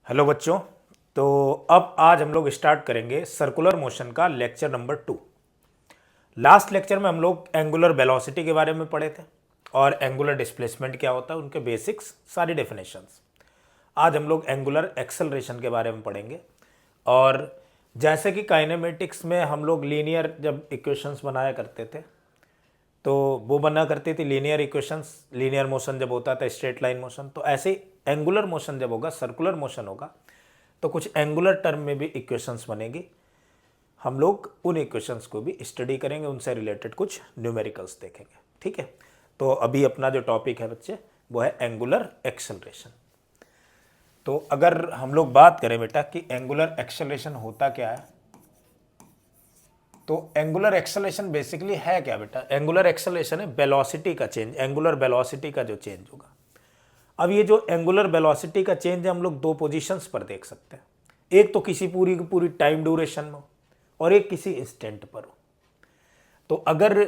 Hello बच्चों। तो अब आज हम लोग स्टार्ट करेंगे सर्कुलर मोशन का लेक्चर नंबर 2। लास्ट लेक्चर में हम लोग एंगुलर वेलोसिटी के बारे में पढ़े थे और एंगुलर डिस्प्लेसमेंट क्या होता है, उनके बेसिक्स, सारी डेफिनेशंस। आज हम लोग एंगुलर एक्सेलरेशन के बारे में पढ़ेंगे। और जैसे कि काइनेमेटिक्स में हम लोग लीनियर जब इक्वेशंस बनाया करते थे तो वो बना करती थी लीनियर इक्वेशंस। लीनियर मोशन जब होता था, स्ट्रेट लाइन मोशन, तो ऐसे एंगुलर मोशन जब होगा, सर्कुलर मोशन होगा, तो कुछ एंगुलर टर्म में भी इक्वेशंस बनेगी। हम लोग उन इक्वेशंस को भी स्टडी करेंगे, उनसे रिलेटेड कुछ न्यूमेरिकल्स देखेंगे। ठीक है, तो अभी अपना जो टॉपिक है बच्चे वो है एंगुलर एक्सेलरेशन। तो अगर हम लोग बात करें बेटा कि एंगुलर एक्सेलरेशन होता क्या है, तो एंगुलर एक्सेलरेशन बेसिकली है क्या बेटा? एंगुलर एक्सेलरेशन है वेलोसिटी का चेंज, एंगुलर वेलोसिटी का जो चेंज होगा। अब ये जो एंगुलर वेलोसिटी का चेंज है हम लोग दो पोजीशंस पर देख सकते हैं। एक तो किसी पूरी की पूरी टाइम ड्यूरेशन में हो और एक किसी इंस्टेंट पर हो। तो अगर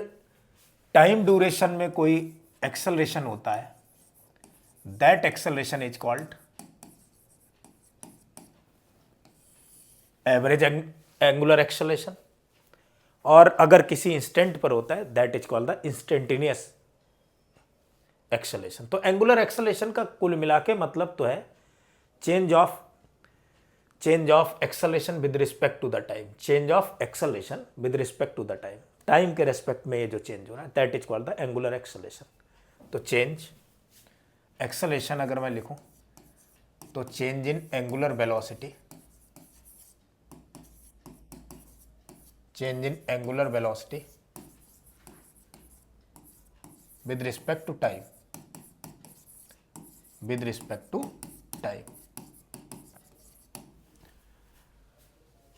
टाइम ड्यूरेशन में कोई एक्सेलरेशन होता है, that acceleration is called average angular acceleration. और अगर किसी इंस्टेंट पर होता है, that is called the instantaneous acceleration. तो एंगुलर एक्सेलरेशन का कुल मिला के मतलब तो है change of acceleration with respect to the time. Change of acceleration with respect to the time, time के रेस्पेक्ट में ये जो चेंज हो रहा है, that is called the angular acceleration. तो चेंज एक्सेलरेशन अगर मैं लिखूं तो change in angular velocity, change in angular velocity with respect to time, with respect to time.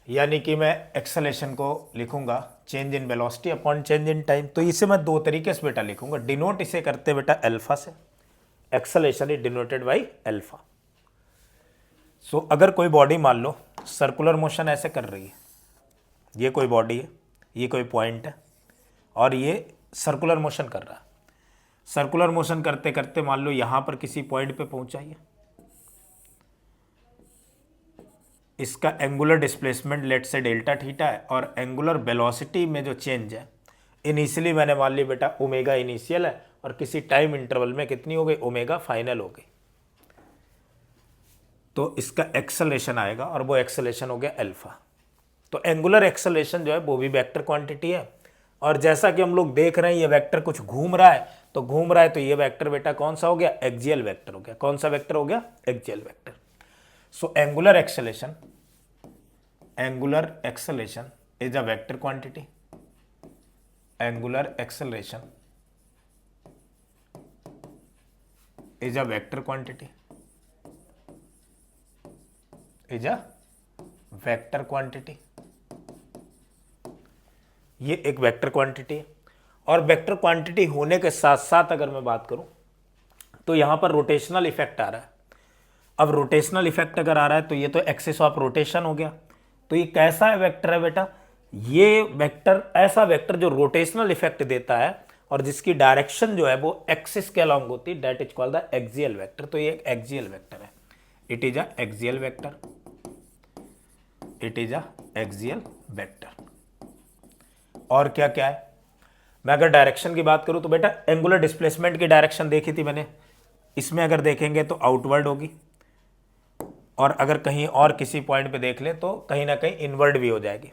यानी कि मैं एक्सेलरेशन को लिखूंगा change in velocity upon change in time. तो इसे मैं दो तरीके से बेटा लिखूंगा। डिनोट इसे करते बेटा अल्फा से, acceleration is denoted by alpha. So अगर कोई बॉडी मान लो सर्कुलर मोशन ऐसे कर रही है, ये कोई बॉडी है, ये कोई पॉइंट है और ये सर्कुलर मोशन कर रहा है। सर्कुलर मोशन करते करते मान लो यहां पर किसी पॉइंट पे पहुंचा है, इसका एंगुलर डिस्प्लेसमेंट लेट से डेल्टा थीटा है और एंगुलर वेलोसिटी में जो चेंज है इनिशियली मैंने मान ली बेटा ओमेगा इनिशियल है और किसी टाइम इंटरवल में कितनी हो गई, ओमेगा फाइनल हो गई। तो इसका एक्सेलरेशन आएगा और वो एक्सेलरेशन हो गया अल्फा। तो एंगुलर एक्सेलरेशन जो है वो भी वेक्टर क्वांटिटी है। और जैसा कि हम लोग देख रहे हैं ये वेक्टर कुछ घूम रहा है, तो घूम रहा है तो ये वेक्टर बेटा कौन सा हो गया, एक्सियल वेक्टर हो गया। कौन सा वेक्टर हो गया, axial vector. So angular acceleration is a vector quantity. Angular acceleration is a vector quantity, is a vector quantity. ये एक वेक्टर क्वांटिटी है। और वेक्टर क्वांटिटी होने के साथ साथ अगर मैं बात करूं तो यहां पर रोटेशनल इफेक्ट आ रहा है। अब रोटेशनल इफेक्ट अगर आ रहा है तो ये तो एक्सिस ऑफ रोटेशन हो गया। तो ये कैसा है वेक्टर है बेटा, ये वेक्टर ऐसा वेक्टर जो रोटेशनल इफेक्ट देता है और जिसकी डायरेक्शन जो है वो एक्सिस के अलोंग होती है, that is called the axial vector. तो ये एक एक्सियल वेक्टर है, it is a axial vector, it is a axial vector. और क्या क्या है, मैं अगर डायरेक्शन की बात करूं तो बेटा एंगुलर डिस्प्लेसमेंट की डायरेक्शन देखी थी मैंने, इसमें अगर देखेंगे तो आउटवर्ड होगी और अगर कहीं और किसी पॉइंट पे देख लें तो कहीं ना कहीं इनवर्ड भी हो जाएगी।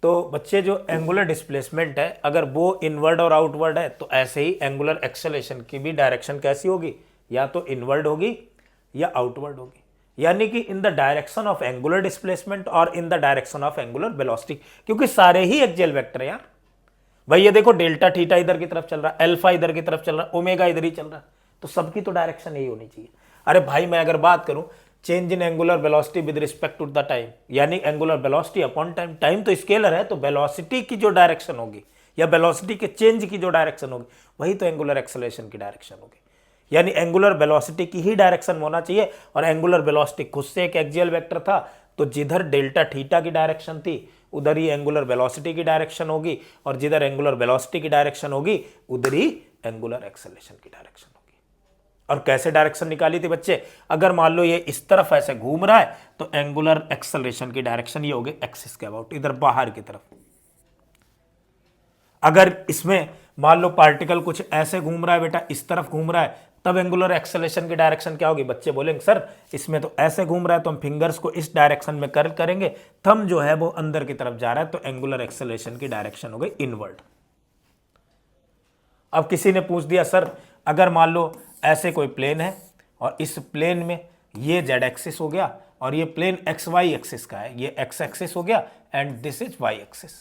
तो बच्चे जो एंगुलर डिस्प्लेसमेंट है अगर वो इनवर्ड और आउटवर्ड है तो ऐसे ही एंगुलर एक्सेलरेशन की भी डायरेक्शन कैसी होगी, या तो इनवर्ड होगी या आउटवर्ड होगी। यानी कि in the direction of angular displacement और in the direction of angular velocity, क्योंकि सारे ही एक्सियल वेक्टर है यार। भाई ये देखो डेल्टा थीटा इधर की तरफ चल रहा है, अल्फा इधर की तरफ चल रहा है, ओमेगा इधर ही चल रहा है, तो सबकी तो डायरेक्शन यही होनी चाहिए। अरे भाई मैं अगर बात करूं change in angular velocity with respect to the time, यानी angular velocity upon time, time तो स्केलर है, तो वेलोसिटी की जो डायरेक्शन होगी या वेलोसिटी के चेंज की जो डायरेक्शन होगी वही तो एंगुलर एक्सेलरेशन की डायरेक्शन होगी। यानी एंगुलर वेलोसिटी की ही डायरेक्शन होना चाहिए। और एंगुलर वेलोसिटी खुद से एक एक्सियल वेक्टर था, तो जिधर डेल्टा थीटा की डायरेक्शन थी उधर ही एंगुलर वेलोसिटी की डायरेक्शन होगी, और जिधर एंगुलर वेलोसिटी की डायरेक्शन होगी उधर ही एंगुलर एक्सेलरेशन की डायरेक्शन होगी। और कैसे डायरेक्शन निकाली थी बच्चे, अगर मान लो ये इस तरफ ऐसे घूम रहा है तो एंगुलर एक्सेलरेशन की डायरेक्शन ये होगी एक्सिस के अबाउट, इधर बाहर की तरफ। अगर इसमें मान लो पार्टिकल कुछ ऐसे घूम रहा है बेटा, इस तरफ घूम रहा है, तब एंगुलर एक्सेलरेशन की डायरेक्शन क्या होगी, बच्चे बोलेंगे सर इसमें तो ऐसे घूम रहा है तो हम फिंगर्स को इस डायरेक्शन में कर्ल करेंगे, थंब जो है वो अंदर की तरफ जा रहा है तो एंगुलर एक्सेलरेशन की डायरेक्शन हो गई इनवर्ड। अब किसी ने पूछ दिया सर अगर मान लो ऐसे कोई प्लेन है और इस प्लेन में ये जेड एक्सिस हो गया और ये प्लेन एक्स वाई एक्सिस का है, ये एक्स एक्सिस हो गया and this is Y axis,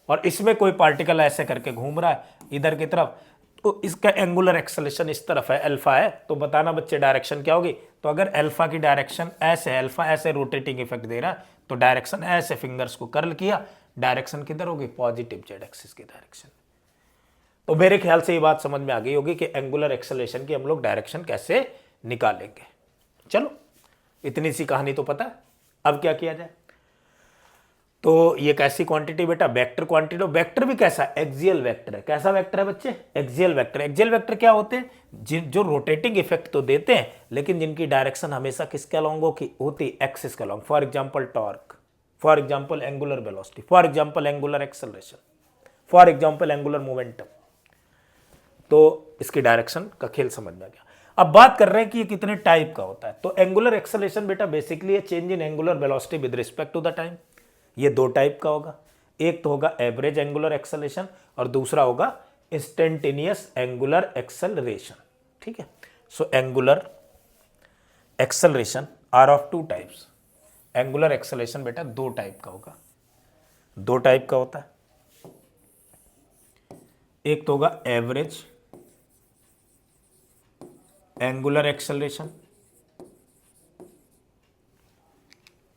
और इसमें कोई पार्टिकल ऐसे करके घूम रहा है इधर की तरफ, तो इसका एंगुलर एक्सेलरेशन इस तरफ है, अल्फा है, तो बताना बच्चे डायरेक्शन क्या होगी। तो अगर अल्फा की डायरेक्शन ऐसे है, अल्फा ऐसे रोटेटिंग इफेक्ट दे रहा है तो डायरेक्शन ऐसे फिंगर्स को कर्ल किया, डायरेक्शन किधर होगी, पॉजिटिव जेड एक्सिस की डायरेक्शन। तो मेरे ख्याल से ये बात समझ में आ गई होगी कि एंगुलर एक्सेलरेशन की हम लोग डायरेक्शन कैसे निकालेंगे। चलो इतनी सी कहानी तो पता है, अब क्या किया जाए। तो ये कैसी क्वांटिटी बेटा, वेक्टर क्वांटिटी। वेक्टर भी कैसा, एक्सियल वेक्टर है। कैसा वेक्टर है बच्चे, एक्सियल वेक्टर। एक्सियल वेक्टर क्या होते हैं, जो रोटेटिंग इफेक्ट तो देते हैं लेकिन जिनकी डायरेक्शन हमेशा किसके अलोंग होती, एक्सिस के along. For example torque, for example angular velocity, for example angular acceleration, for example angular momentum. तो इसकी डायरेक्शन का खेल समझ में आ गया। अब बात कर रहे हैं कि ये कितने टाइप का होता है। तो एंगुलर एक्सेलरेशन बेटा बेसिकली ये change in angular velocity with respect to the time. ये दो टाइप का होगा, एक तो होगा एवरेज एंगुलर एक्सेलरेशन और दूसरा होगा इंस्टेंटेनियस एंगुलर एक्सेलरेशन। ठीक है, so angular acceleration are of two types. Angular acceleration बेटा दो टाइप का होगा, दो टाइप का होता है। एक तो होगा average angular acceleration,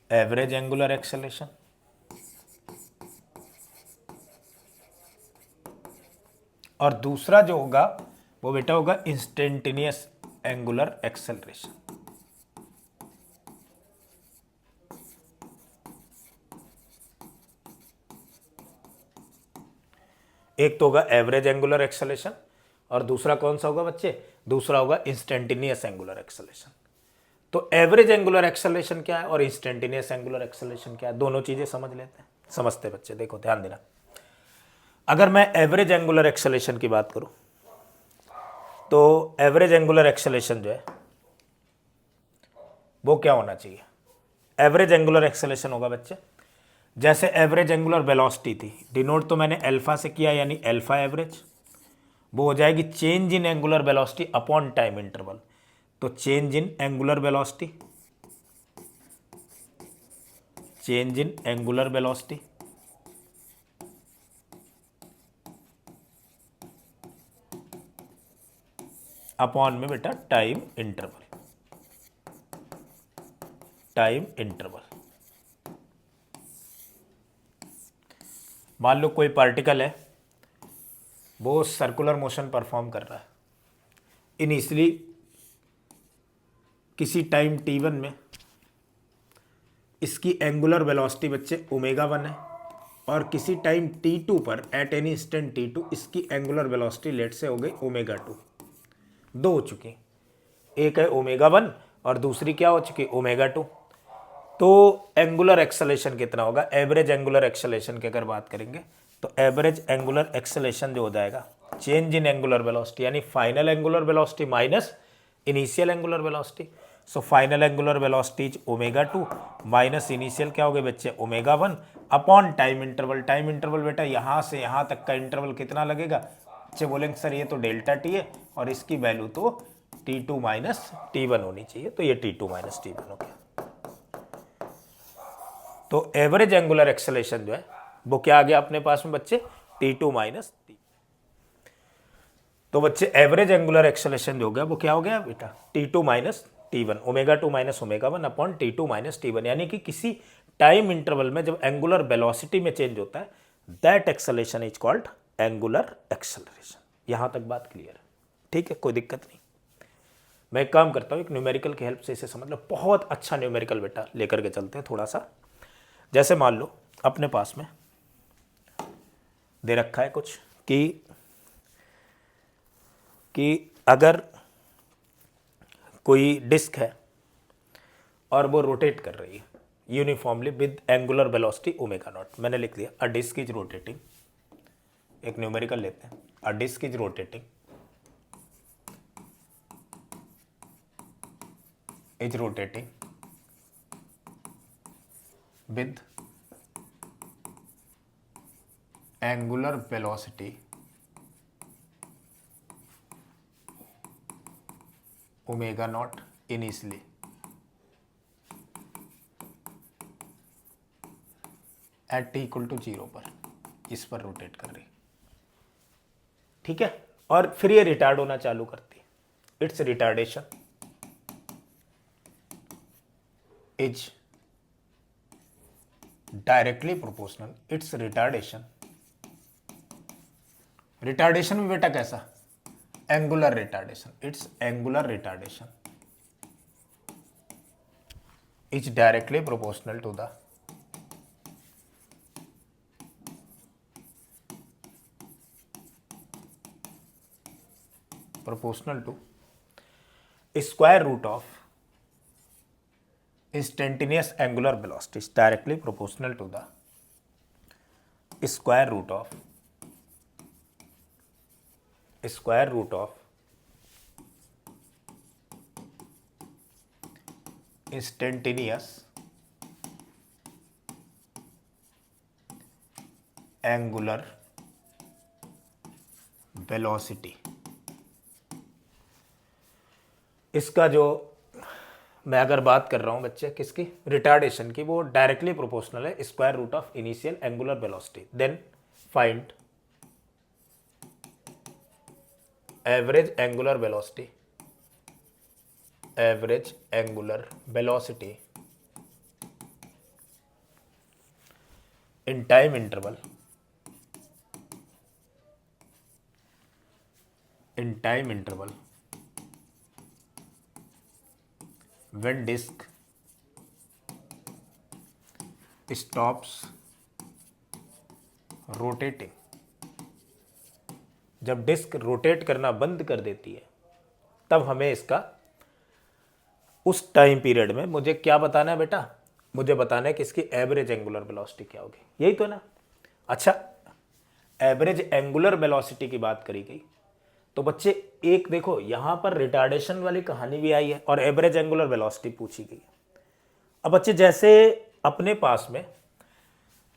average angular acceleration, और दूसरा जो होगा वो बेटा होगा इंस्टेंटेनियस एंगुलर एक्सेलरेशन। एक तो होगा एवरेज एंगुलर एक्सेलरेशन और दूसरा कौन सा होगा बच्चे, दूसरा होगा इंस्टेंटेनियस एंगुलर एक्सेलरेशन। तो एवरेज एंगुलर एक्सेलरेशन क्या है और इंस्टेंटेनियस एंगुलर एक्सेलरेशन क्या है, दोनों चीजें समझ लेते हैं। समझते बच्चे, देखो ध्यान देना। अगर मैं एवरेज एंगुलर एक्सेलरेशन की बात करूं तो एवरेज एंगुलर एक्सेलरेशन जो है वो क्या होना चाहिए, एवरेज एंगुलर एक्सेलरेशन होगा बच्चे जैसे एवरेज एंगुलर वेलोसिटी थी, डिनोट तो मैंने अल्फा से किया यानी अल्फा एवरेज, वो हो जाएगी change in angular velocity upon time interval. तो change in angular velocity, change in angular velocity upon में बेटा टाइम इंटरवल, टाइम इंटरवल। मान लो कोई पार्टिकल है वो सर्कुलर मोशन परफॉर्म कर रहा है, इनिशियली किसी टाइम t1 में इसकी एंगुलर वेलोसिटी बच्चे ओमेगा 1 है और किसी टाइम t2 पर एट एनी इंस्टेंट t2 इसकी एंगुलर वेलोसिटी लेट से हो गई ओमेगा 2। दो हो चुकी, एक है ओमेगा 1 और दूसरी क्या हो चुकी, ओमेगा 2। तो एंगुलर एक्सेलरेशन कितना होगा, एवरेज एंगुलर एक्सेलरेशन की अगर बात करेंगे तो एवरेज एंगुलर एक्सेलरेशन जो हो जाएगा चेंज इन एंगुलर वेलोसिटी यानी final angular velocity minus initial angular velocity. So final angular velocity is omega 2 minus initial क्या हो गए बच्चे omega 1 upon time interval. Time interval बेटा यहाँ से यहाँ तक का इंटरवल कितना लगेगा, बच्चे बोलेंगे सर ये तो डेल्टा टी है और इसकी वैल्यू तो t2 माइनस t1 होनी चाहिए, तो ये t2 माइनस t1 हो गया। तो एवरेज एंगुलर एक्सेलरेशन जो है वो क्या आ गया अपने पास में बच्चे, t2 माइनस t। तो बच्चे एवरेज एंगुलर एक्सेलरेशन जो हो गया वो क्या हो गया बेटा, t2 minus t1, omega 2 minus omega 1 upon t2 minus t1, यानी कि किसी टाइम इंटरवल में जब एंगुलर वेलोसिटी में चेंज होता है that acceleration is called angular acceleration. यहां तक बात क्लियर है, ठीक है, कोई दिक्कत नहीं। मैं एक काम करता हूं, एक न्यूमेरिकल की हेल्प से इसे समझ लो। बहुत अच्छा न्यूमेरिकल बेटा लेकर के चलते हैं थोड़ा सा। जैसे मान लो अपने पास में दे रखा है कुछ कि अगर कोई डिस्क है और वो रोटेट कर रही है uniformly with angular velocity omega naught. मैंने लिख दिया अ डिस्क इज रोटेटिंग, एक न्यूमेरिकल लेते हैं, a disc is rotating with angular velocity omega naught initially at t equal to 0 पर, इस पर रोटेट कर रही, ठीक है। और फिर ये रिटार्ड होना चालू करती है। Its retardation is directly proportional, its retardation, retardation भी बेटा कैसा, angular retardation, its angular retardation is directly proportional to the proportional to square root of instantaneous angular velocity is directly proportional to the square root of instantaneous angular velocity। इसका जो मैं अगर बात कर रहा हूं बच्चे किसकी, रिटार्डेशन की, वो डायरेक्टली प्रोपोर्शनल है square root of initial angular velocity. Then find average angular velocity in time interval when disk stops rotating, जब डिस्क रोटेट करना बंद कर देती है तब हमें इसका उस टाइम पीरियड में मुझे क्या बताना है बेटा, मुझे बताना है कि इसकी एवरेज एंगुलर वेलोसिटी क्या होगी, यही तो ना। अच्छा, एवरेज एंगुलर वेलोसिटी की बात करी गई तो बच्चे एक देखो यहां पर रिटार्डेशन वाली कहानी भी आई है और एवरेज एंगुलर वेलोसिटी पूछी गई। अब बच्चे जैसे अपने पास में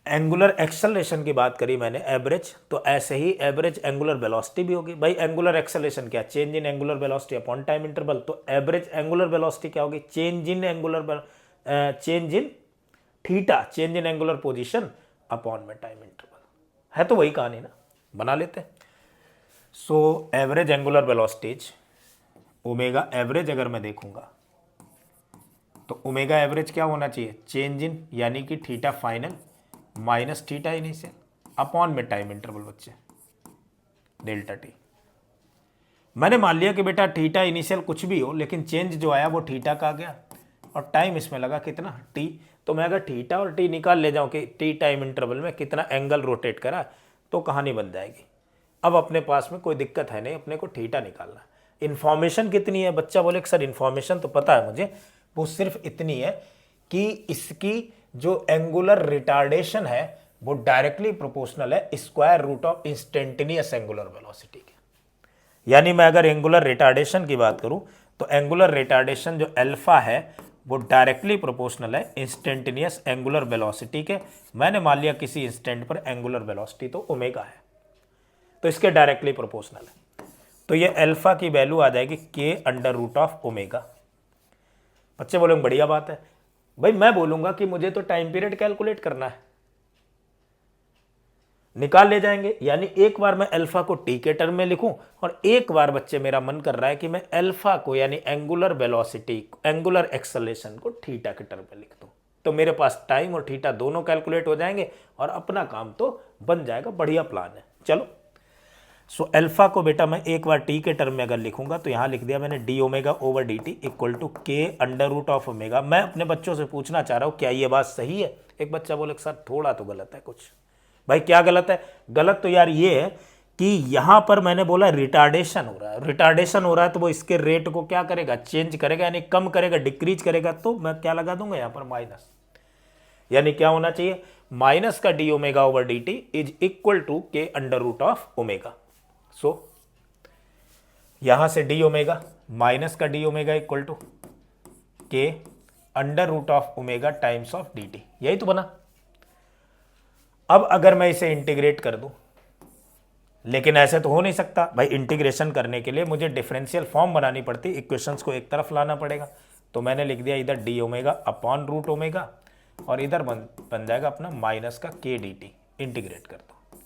एंगुलर एक्सेलरेशन की बात करी मैंने एवरेज, तो ऐसे ही एवरेज एंगुलर वेलोसिटी भी होगी। भाई एंगुलर एक्सेलरेशन क्या, change in angular velocity upon time interval, तो एवरेज एंगुलर वेलोसिटी क्या होगी, change in theta, change in angular position upon में टाइम इंटरवल, है तो वही कहानी ना, बना लेते हैं। So average angular velocities omega average अगर मैं देखूंगा तो ओमेगा एवरेज क्या होना चाहिए, चेंज इन यानी कि theta final minus theta initial upon में टाइम इंटरवल बच्चे डेल्टा टी। मैंने मान लिया कि बेटा थीटा इनिशियल कुछ भी हो लेकिन चेंज जो आया वो थीटा का आ गया और टाइम इसमें लगा कितना टी, तो मैं अगर थीटा और टी निकाल ले जाऊं कि टी टाइम इंटरवल में कितना एंगल रोटेट करा तो कहानी बन जाएगी। अब अपने पास में कोई दिक्कत है नहीं, अपने को थीटा निकालना। इन्फॉर्मेशन कितनी है, बच्चा बोले कि सर इन्फॉर्मेशन तो पता है मुझे, वो सिर्फ इतनी है कि इसकी जो एंगुलर रिटार्डेशन है वो डायरेक्टली प्रोपोर्शनल है square root of instantaneous angular velocity के। यानी मैं अगर एंगुलर रिटार्डेशन की बात करूं तो एंगुलर रिटार्डेशन जो अल्फा है वो डायरेक्टली प्रोपोर्शनल है इंस्टेंटेनियस एंगुलर वेलोसिटी के। मैंने मान लिया किसी इंस्टेंट पर एंगुलर वेलोसिटी तो ओमेगा है, तो इसके डायरेक्टली प्रोपोर्शनल है, तो ये अल्फा की वैल्यू आ जाएगी के अंडर रूट ऑफ ओमेगा। बच्चे बोलेंगे बढ़िया बात है। भाई मैं बोलूंगा कि मुझे तो टाइम पीरियड कैलकुलेट करना है, निकाल ले जाएंगे। यानी एक बार मैं अल्फा को टी के टर्म में लिखूं और एक बार बच्चे मेरा मन कर रहा है कि मैं अल्फा को यानी एंगुलर वेलोसिटी एंगुलर एक्सेलरेशन को थीटा के टर्म में लिख दूं, तो मेरे पास टाइम और थीटा दोनों कैलकुलेट हो जाएंगे और अपना काम तो बन जाएगा। बढ़िया प्लान है। चलो, सो अल्फा को बेटा मैं एक बार टी के टर्म में अगर लिखूंगा तो यहां लिख दिया मैंने D omega over D T equal to K under root of omega. मैं अपने बच्चों से पूछना चाह रहा हूं क्या ये बात सही है। एक बच्चा बोले सर थोड़ा तो गलत है कुछ। भाई क्या गलत है, गलत तो यार ये है कि यहां पर मैंने बोला रिटार्डेशन हो रहा है, रिटार्डेशन हो रहा है तो वो इसके रेट को क्या करेगा, चेंज करेगा, यानी कम करेगा, डिक्रीज करेगा, तो मैं क्या लगा दूंगा यहां पर माइनस, यानी क्या होना चाहिए, माइनस का D omega over D T is equal to K under root of omega. So यहां से डी ओमेगा माइनस का D omega equal to K under root of omega times of D T, यही तो बना। अब अगर मैं इसे इंटीग्रेट कर दूं, लेकिन ऐसे तो हो नहीं सकता भाई, इंटीग्रेशन करने के लिए मुझे डिफरेंशियल फॉर्म बनानी पड़ती, इक्वेशंस को एक तरफ लाना पड़ेगा, तो मैंने लिख दिया इधर D omega upon root omega और इधर बन जाएगा अपना माइनस का के डी टी, इंटीग्रेट कर दो।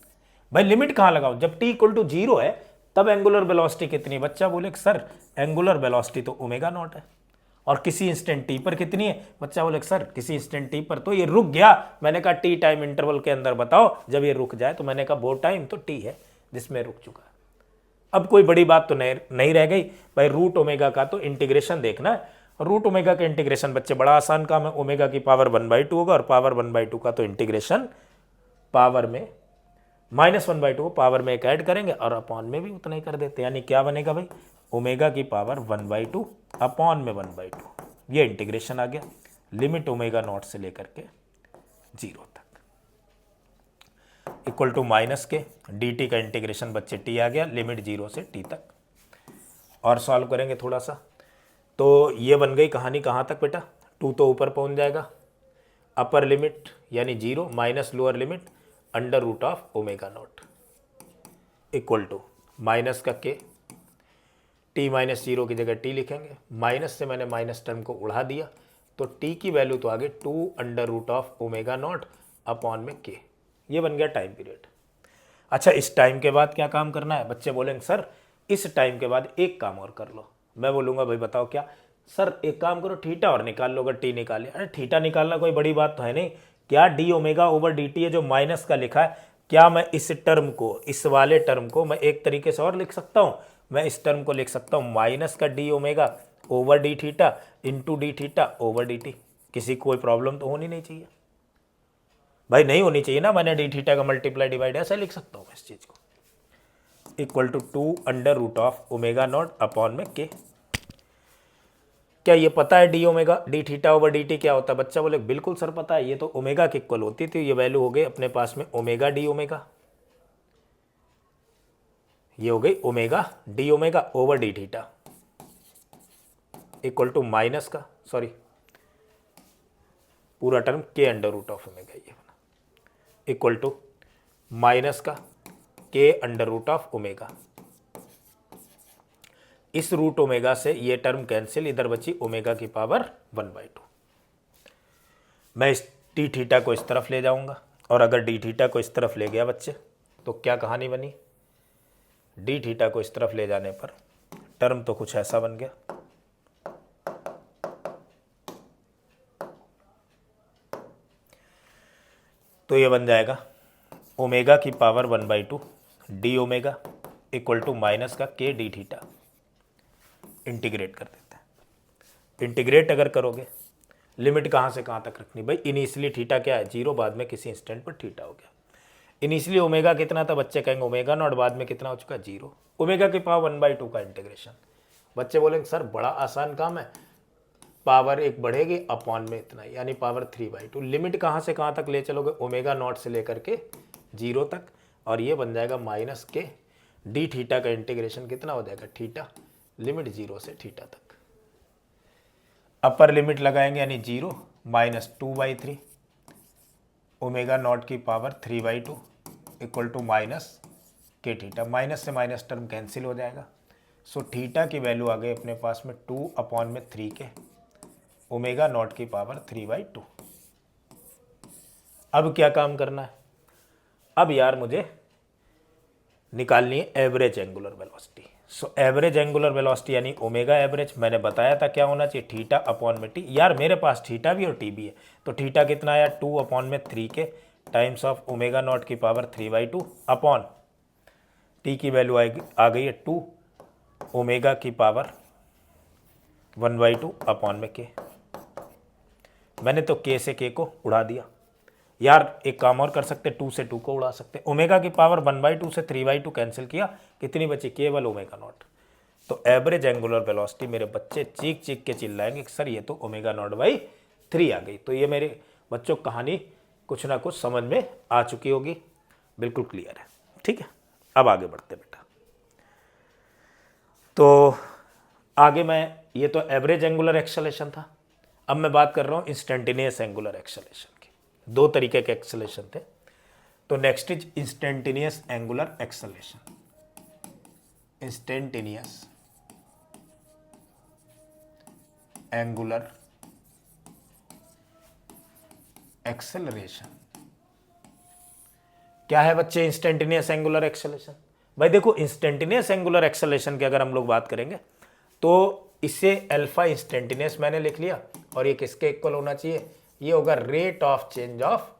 भाई लिमिट कहाँ लगाओ, जब टी इक्वल टू जीरो है तब एंगुलर वेलोसिटी कितनी, बच्चा बोले सर एंगुलर वेलोसिटी तो ओमेगा नॉट है, और किसी इंस्टेंट टी पर कितनी है, बच्चा बोले सर किसी इंस्टेंट टी पर तो ये रुक गया, मैंने कहा टी टाइम इंटरवल के अंदर बताओ जब ये रुक जाए, तो मैंने कहा वो टाइम तो टी है जिसमें रुक चुका है। अब कोई बड़ी बात तो नहीं रह गई भाई, रूट ओमेगा का तो इंटीग्रेशन देखना है, रूट ओमेगा का इंटीग्रेशन बच्चे बड़ा आसान काम है, ओमेगा की पावर 1/2 होगा और पावर 1/2 का तो इंटीग्रेशन पावर में -1/2 को पावर में एक ऐड करेंगे और अपॉन में भी उतना ही कर देते, यानी क्या बनेगा भाई, ओमेगा की पावर 1/2 अपॉन में 1/2, ये इंटीग्रेशन आ गया, लिमिट ओमेगा नॉट से लेकर के 0 तक इक्वल टू माइनस के डी टी का इंटीग्रेशन बच्चे टी आ गया, लिमिट 0 से टी तक। और सॉल्व करेंगे थोड़ा सा, तो ये बन गई कहानी कहाँ तक बेटा, 2 तो ऊपर पहुँच जाएगा, अपर लिमिट यानी 0 minus lower limit under root of omega naught equal to minus का के, टी माइनस 0 की जगह टी लिखेंगे, माइनस से मैंने माइनस टर्म को उड़ा दिया, तो टी की वैल्यू तो आ गई 2 under root of omega naught upon में के, ये बन गया टाइम पीरियड। अच्छा इस टाइम के बाद क्या काम करना है, बच्चे बोलेंगे सर इस टाइम के बाद एक काम और कर लो, मैं बोलूँगा भाई बताओ क्या, सर एक काम करो थीटा और निकाल लो, अगर टी निकाले, अरे थीटा निकालना कोई बड़ी बात तो है नहीं, क्या D omega over D T है जो माइनस का लिखा है, क्या मैं इस टर्म को, इस वाले टर्म को मैं एक तरीके से और लिख सकता हूँ, मैं इस टर्म को लिख सकता हूँ माइनस का D omega over D theta into D theta over D T, किसी को कोई प्रॉब्लम तो होनी नहीं चाहिए भाई, नहीं होनी चाहिए ना, मैंने डी थीटा का मल्टीप्लाई डिवाइड ऐसे लिख सकता हूँ इस चीज़ को, equal to 2 under root of omega naught upon में के। क्या ये पता है D omega D theta over D T क्या होता है, बच्चा बोले बिल्कुल सर पता है, ये तो ओमेगा की इक्वल होती थी, ये वैल्यू हो गई अपने पास में ओमेगा डी ओमेगा, ये हो गई omega D omega over D theta equal to minus का, सॉरी पूरा term K under root of omega, ये बना इक्वल टू माइनस का K under root of omega, इस रूट ओमेगा से ये टर्म कैंसिल, इधर बची ओमेगा की पावर 1/2। मैं इस डी थीटा को इस तरफ ले जाऊंगा, और अगर डी थीटा को इस तरफ ले गया बच्चे तो क्या कहानी बनी, डी थीटा को इस तरफ ले जाने पर टर्म तो कुछ ऐसा बन गया, तो ये बन जाएगा ओमेगा की power 1/2 D omega equal to minus का के डी थीटा, इंटीग्रेट कर देते हैं। इंटीग्रेट अगर करोगे लिमिट कहाँ से कहाँ तक रखनी भाई, इनिशियली थीटा क्या है 0, बाद में किसी इंस्टेंट पर थीटा हो गया, इनिशियली ओमेगा कितना था, बच्चे कहेंगे ओमेगा नॉट, बाद में कितना हो चुका 0, ओमेगा की पावर 1/2 का इंटीग्रेशन, बच्चे बोलेंगे सर बड़ा आसान काम है, पावर एक बढ़ेगी अपॉन में इतना, यानी पावर 3/2, लिमिट कहाँ से कहाँ तक ले चलोगे, ओमेगा नॉट से लेकर के 0 तक, और ये बन जाएगा माइनस के डी थीटा का इंटीग्रेशन कितना हो जाएगा थीटा, लिमिट 0 से थीटा तक, अपर लिमिट लगाएंगे यानी 0 माइनस 2/3 ओमेगा नॉट की पावर 3/2 इक्वल टू माइनस के थीटा, माइनस से माइनस टर्म कैंसिल हो जाएगा, सो थीटा की वैल्यू आ गई अपने पास में 2 अपॉन में 3 के ओमेगा नॉट की पावर 3/2। अब क्या काम करना है, अब यार मुझे निकालनी है average angular velocity, so average angular velocity यानी ओमेगा एवरेज, मैंने बताया था क्या होना चाहिए थीटा अपॉन में टी, यार मेरे पास थीटा भी और टी भी है, तो थीटा कितना आया 2 अपॉन में 3 के टाइम्स ऑफ ओमेगा नॉट की पावर 3/2 अपॉन टी की वैल्यू आ गई है 2 ओमेगा की पावर 1/2 अपॉन में के, मैंने तो के से के को उड़ा दिया, यार एक काम और कर सकते, 2 से 2 को उड़ा सकते, ओमेगा की पावर 1/2 से 3/2 कैंसिल किया, कितनी बची, केवल ओमेगा नॉट। तो एवरेज एंगुलर वेलोसिटी मेरे बच्चे चीख चीख के चिल्लाएंगे कि सर ये तो ओमेगा नॉट बाई 3 आ गई। तो ये मेरे बच्चों कहानी कुछ ना कुछ समझ में आ चुकी होगी, बिल्कुल क्लियर है, ठीक है। अब आगे बढ़ते बेटा। तो आगे मैं, ये तो एवरेज एंगुलर एक्सेलेरेशन था, अब मैं बात कर रहा हूँ इंस्टेंटेनियस एंगुलर एक्सेलेरेशन की। दो तरीके के एक्सेलेरेशन थे, तो next is instantaneous angular acceleration. Instantaneous angular acceleration क्या है बच्चे? इंस्टेंटेनियस एंगुलर एक्सेलरेशन, भाई देखो इंस्टेंटेनियस एंगुलर एक्सेलरेशन की अगर हम लोग बात करेंगे तो इसे अल्फा इंस्टेंटेनियस मैंने लिख लिया, और ये किसके इक्वल होना चाहिए, ये होगा rate of change of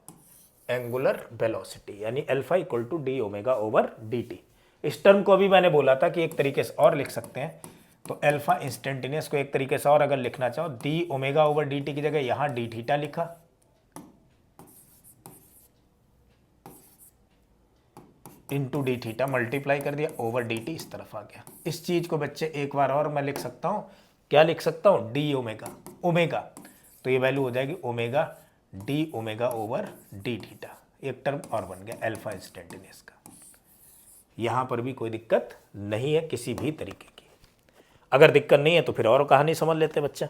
angular velocity, यानी alpha equal to d omega over D t. इस टर्म को अभी मैंने बोला था कि एक तरीके से और लिख सकते हैं, तो अल्फा इंस्टेंटेनियस को एक तरीके से और अगर लिखना चाहो, D omega over D T की जगह यहां डी थीटा लिखा, इंटू डी थीटा मल्टीप्लाई कर दिया, ओवर डी टी इस तरफ आ गया। इस चीज को बच्चे एक बार और मैं लिख सकता हूं, क्या लिख सकता हूं, डी ओमेगा, ओमेगा तो ये वैल्यू हो जाएगी omega D omega over D theta, एक टर्म और बन गया अल्फा इंस्टेंटेनियस का। यहां पर भी कोई दिक्कत नहीं है किसी भी तरीके की। अगर दिक्कत नहीं है तो फिर और कहानी समझ लेते बच्चे।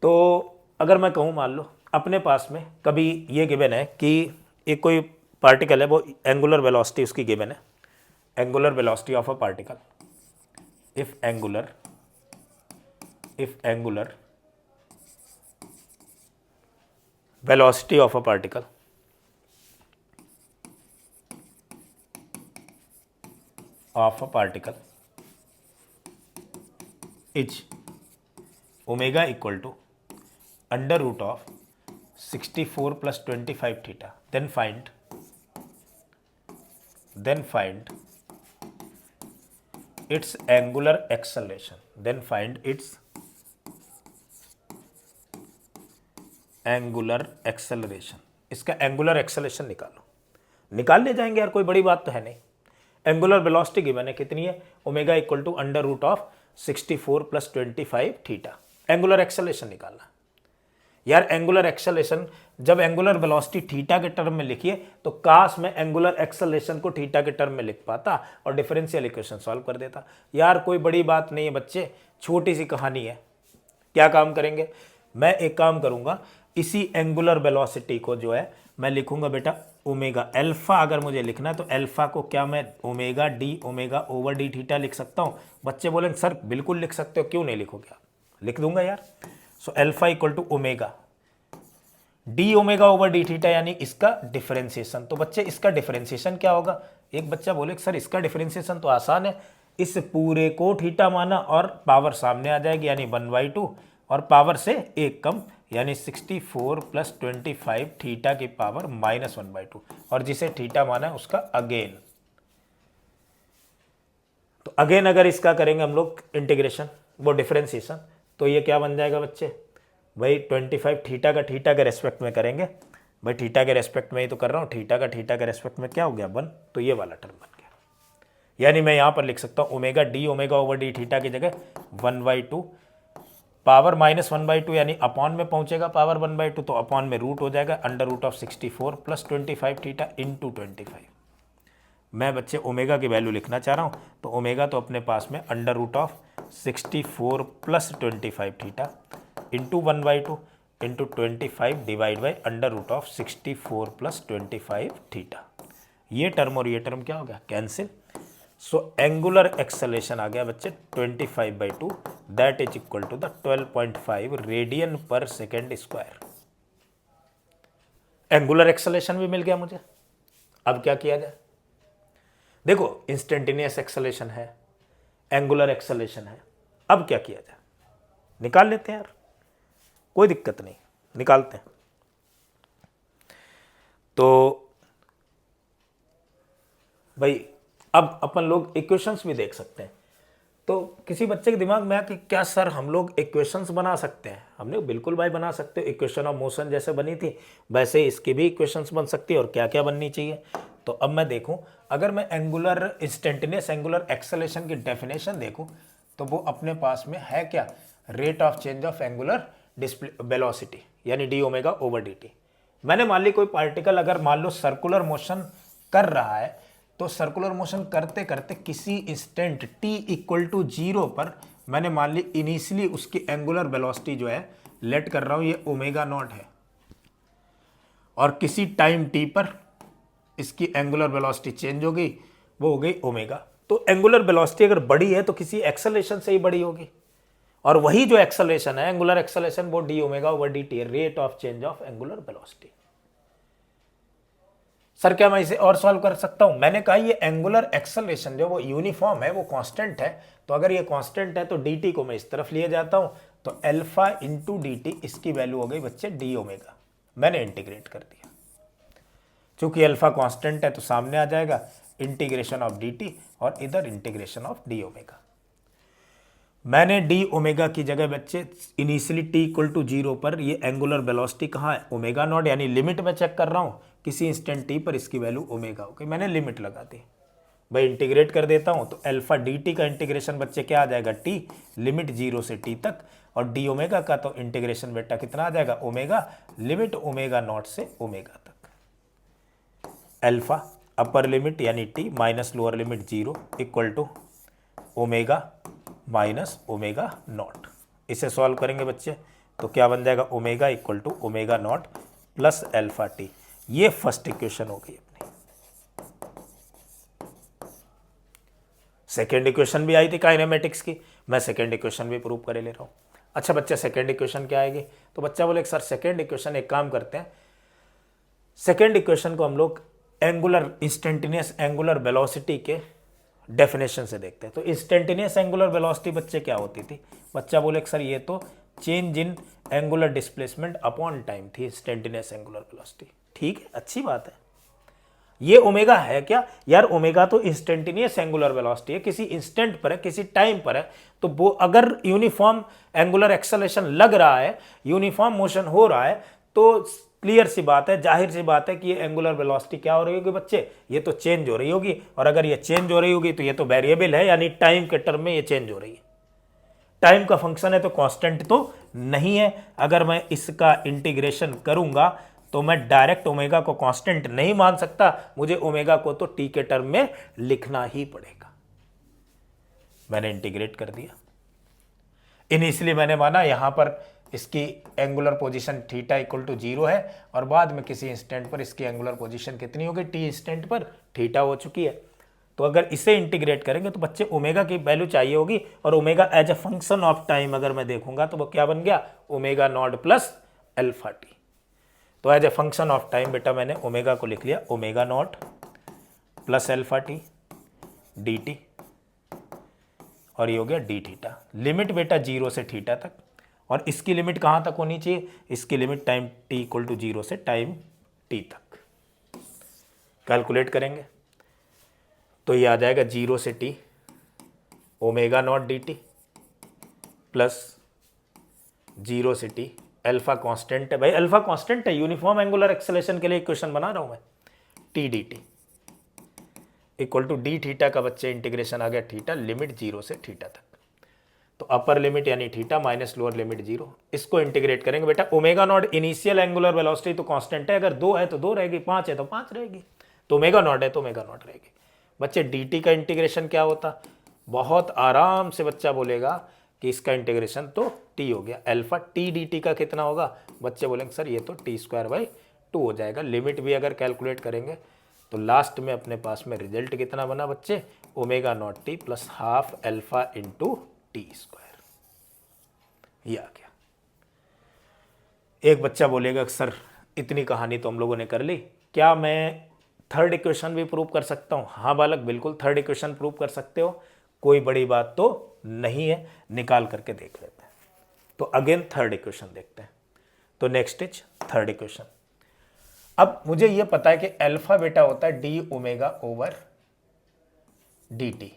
तो अगर मैं कहूँ, मान लो अपने पास में कभी ये गिवन है कि एक कोई पार्टिकल है, वो एंगुलर वेलोसिटी उसकी गिवन है, angular velocity of a particle, if angular velocity of a particle is omega equal to under root of 64 plus 25 theta, then find its angular acceleration, इसका एंगुलर एक्सेलरेशन निकाल ले जाएंगे यार, कोई बड़ी बात तो है नहीं। एंगुलर वेलोसिटी गिवन है कितनी है, omega equal to under root of 64 plus 25 theta, angular acceleration निकालना। यार एंगुलर एक्सेलरेशन जब एंगुलर वेलोसिटी थीटा के टर्म में लिखिए तो काश मैं एंगुलर एक्सेलरेशन को थीटा के टर्म में लिख पाता और डिफरेंशियल इक्वेशन सॉल्व कर देता। यार कोई बड़ी बात नहीं है बच्चे, छोटी सी कहानी है। क्या काम करेंगे, मैं एक काम करूंगा, इसी एंगुलर वेलोसिटी को जो है मैं लिखूंगा बेटा ओमेगा, अल्फा अगर मुझे लिखना है तो अल्फा को क्या मैं omega D omega over D theta लिख सकता हूं। बच्चे बोलेंगे सर बिल्कुल लिख सकते हो, क्यों नहीं लिखोगे आप, लिख दूंगा यार। So alpha equal to omega D omega over D theta, यानी इसका डिफरेंशिएशन। तो बच्चे इसका डिफरेंशिएशन क्या होगा, एक बच्चा बोले सर इसका डिफरेंशिएशन तो आसान है, इस पूरे को थीटा माना और पावर सामने आ जाएगी, यानी 1/2 और पावर से एक कम, यानी 64 प्लस 25 थीटा की पावर -1/2, और जिसे थीटा माना है उसका अगेन। तो अगेन अगर इसका करेंगे हम लोग इंटीग्रेशन, वो डिफरेंशिएशन, तो ये क्या बन जाएगा बच्चे, भाई 25 थीटा के रेस्पेक्ट में करेंगे, भाई थीटा के रेस्पेक्ट में ही तो कर रहा हूँ, थीटा के रेस्पेक्ट में क्या हो गया 1, तो ये वाला टर्म बन गया। यानी मैं यहाँ पर लिख सकता हूँ omega D omega over D theta की जगह 1/2 पावर -1/2, यानी अपॉन में पहुँचेगा पावर 1/2, तो अपॉन में रूट हो जाएगा under root of 64 plus 25 theta into 25। मैं बच्चे ओमेगा की वैल्यू लिखना चाह रहा हूँ, तो ओमेगा तो अपने पास में under root of 64 plus 25 theta into 1/2 into 25 divide by under root of 64 plus 25 theta. ये टर्म और ये टर्म क्या हो गया, कैंसिल। सो एंगुलर एक्सेलरेशन आ गया बच्चे 25/2, that is equal to the 12.5 radian per second square. Angular acceleration भी मिल गया मुझे। अब क्या किया जाए, देखो इंस्टेंटेनियस एक्सेलरेशन है, एंगुलर एक्सेलरेशन है, अब क्या किया जाए, निकाल लेते हैं यार, कोई दिक्कत नहीं, निकालते हैं। तो भाई अब अपन लोग इक्वेशंस भी देख सकते हैं। तो किसी बच्चे के दिमाग में आया कि क्या सर हम लोग इक्वेशंस बना सकते हैं? हमने बिल्कुल भाई बना सकते हो, इक्वेशन ऑफ मोशन जैसे बनी थी वैसे इसकी भी इक्वेशंस बन सकती है। और क्या क्या बननी चाहिए? तो अब मैं देखूं, अगर मैं एंगुलर इंस्टेंटेनियस एंगुलर एक्सेलरेशन की डेफिनेशन देखूं तो वो अपने पास में है क्या? Rate of change of angular velocity यानी d omega over D t. मैंने मान ली कोई पार्टिकल अगर मान लो सर्कुलर मोशन कर रहा है, तो सर्कुलर मोशन करते करते किसी इंस्टेंट t इक्वल टू 0 पर मैंने मान ली इनिशियली उसकी एंगुलर वेलोसिटी जो है लेट कर रहा हूं ये ओमेगा नॉट है, और किसी टाइम t पर इसकी एंगुलर वेलोसिटी चेंज हो गई, वो हो गई ओमेगा। तो एंगुलर वेलोसिटी अगर बड़ी है तो किसी एक्सेलरेशन से ही बड़ी होगी, और वही जो एक्सेलरेशन है एंगुलर एक्सेलरेशन वो D omega over D T, rate of change of angular velocity. Sir क्या मैं इसे और सॉल्व कर सकता हूं? मैंने कहा ये एंगुलर एक्सेलरेशन जो वो यूनिफॉर्म है, वो कांस्टेंट है, तो अगर ये कांस्टेंट है तो dt को मैं इस तरफ लिए जाता हूं, तो अल्फा इंटू डी टी इसकी वैल्यू हो गई बच्चे डी ओमेगा। मैंने इंटीग्रेट कर दिया, चूंकि अल्फा कांस्टेंट है तो सामने आ जाएगा इंटीग्रेशन ऑफ डी टी और इधर इंटीग्रेशन ऑफ डी ओमेगा। मैंने डी ओमेगा की जगह बच्चे इनिशियली टी इक्वल टू 0 पर ये एंगुलर वेलोसिटी कहाँ है? ओमेगा नॉट, यानी लिमिट में चेक कर रहा हूँ किसी इंस्टेंट टी पर इसकी वैल्यू ओमेगा हो गई। मैंने लिमिट लगा दी भाई, इंटीग्रेट कर देता हूँ तो अल्फा डी टी का इंटीग्रेशन बच्चे क्या आ जाएगा? टी लिमिट 0 से टी तक, और डी ओमेगा का तो इंटीग्रेशन बेटा कितना आ जाएगा? ओमेगा लिमिट ओमेगा नॉट से ओमेगा तक। अल्फा अपर लिमिट यानी T minus lower limit 0 equal to omega minus omega naught. इसे सॉल्व करेंगे बच्चे तो क्या बन जाएगा? Omega equal to omega naught plus alpha T. ये फर्स्ट इक्वेशन हो गई अपनी। सेकेंड इक्वेशन भी आई थी काइनेमेटिक्स की, मैं सेकेंड इक्वेशन भी प्रूव करे ले रहा हूं। अच्छा बच्चे सेकेंड इक्वेशन क्या आएगी? तो बच्चा बोले सर सेकेंड इक्वेशन, एक काम करते हैं, सेकेंड इक्वेशन को हम लोग एंगुलर इंस्टेंटेनियस एंगुलर वेलोसिटी के डेफिनेशन से देखते हैं। तो इंस्टेंटेनियस एंगुलर वेलोसिटी बच्चे क्या होती थी? बच्चा बोले सर ये तो change in angular displacement upon time थी इंस्टेंटेनियस एंगुलर वेलोसिटी। ठीक है, अच्छी बात है। ये ओमेगा है क्या यार? ओमेगा तो इंस्टेंटेनियस एंगुलर वेलोसिटी है, किसी इंस्टेंट पर है, किसी टाइम पर है, तो वो अगर यूनिफॉर्म एंगुलर एक्सेलरेशन लग रहा है, यूनिफॉर्म मोशन हो रहा है, तो क्लियर सी बात है, जाहिर सी बात है कि ये एंगुलर वेलोसिटी क्या हो रही होगी बच्चे? ये तो चेंज हो रही होगी, और अगर ये चेंज हो रही होगी तो ये तो वेरिएबल है, यानी टाइम के टर्म में ये चेंज हो रही है। टाइम का फंक्शन है तो कांस्टेंट तो नहीं है। अगर मैं इसका इंटीग्रेशन करूंगा तो मैं डायरेक्ट ओमेगा को कांस्टेंट नहीं मान सकता, मुझे ओमेगा को तो टी के टर्म में लिखना ही पड़ेगा। मैंने इंटीग्रेट कर दिया, इनिशियली मैंने माना यहां पर इसकी angular position theta equal to 0 है, और बाद में किसी इंस्टेंट पर इसकी एंगुलर पोजीशन कितनी होगी? टी इंस्टेंट पर थीटा हो चुकी है। तो अगर इसे इंटीग्रेट करेंगे तो बच्चे ओमेगा की वैल्यू चाहिए होगी, और omega as a function of time अगर मैं देखूंगा तो वो क्या बन गया? Omega naught plus alpha t. तो as a function of time बेटा मैंने ओमेगा को लिख लिया omega naught plus alpha t D t, और ये हो गया डी थीटा। लिमिट बेटा 0 से थीटा तक, और इसकी लिमिट कहां तक होनी चाहिए? इसकी limit time T equal to 0 से टाइम टी तक। कैलकुलेट करेंगे तो ये आ जाएगा 0 से T omega naught D T plus 0 से टी, अल्फा कांस्टेंट है भाई, अल्फा कांस्टेंट है, यूनिफॉर्म एंगुलर एक्सेलरेशन के लिए इक्वेशन बना रहा हूं मैं, T D T equal to D theta का बच्चे इंटीग्रेशन आ गया थीटा लिमिट 0 से थीटा तक। तो अपर लिमिट यानी थीटा माइनस लोअर लिमिट 0, इसको इंटीग्रेट करेंगे बेटा। Omega naught initial angular velocity तो कांस्टेंट है, अगर 2 है तो 2 रहेगी, 5 है तो 5 रहेगी, तो ओमेगा नॉट है तो ओमेगा नॉट रहेगी। बच्चे dt का इंटीग्रेशन क्या होता? बहुत आराम से बच्चा बोलेगा कि इसका इंटीग्रेशन तो t हो गया, अल्फा टी dt का कितना होगा? बच्चे बोलेंगे सर ये तो t²/2 हो जाएगा। लिमिट भी अगर कैलकुलेट करेंगे तो लास्ट में अपने पास में रिजल्ट कितना बना बच्चे? Omega naught t plus half alpha into t²। ये आ गया। एक बच्चा बोलेगा सर इतनी कहानी तो हम लोगों ने कर ली, क्या मैं थर्ड इक्वेशन भी प्रूव कर सकता हूँ? हाँ बालक, बिल्कुल थर्ड इक्वेशन प्रूव कर सकते हो, कोई बड़ी बात तो नहीं है, निकाल करके देख लेते हैं। तो अगेन थर्ड इक्वेशन देखते हैं। तो नेक्स्ट इज थर्ड इक्वेशन। अब मुझे यह पता है कि अल्फा बेटा होता है D omega over D T,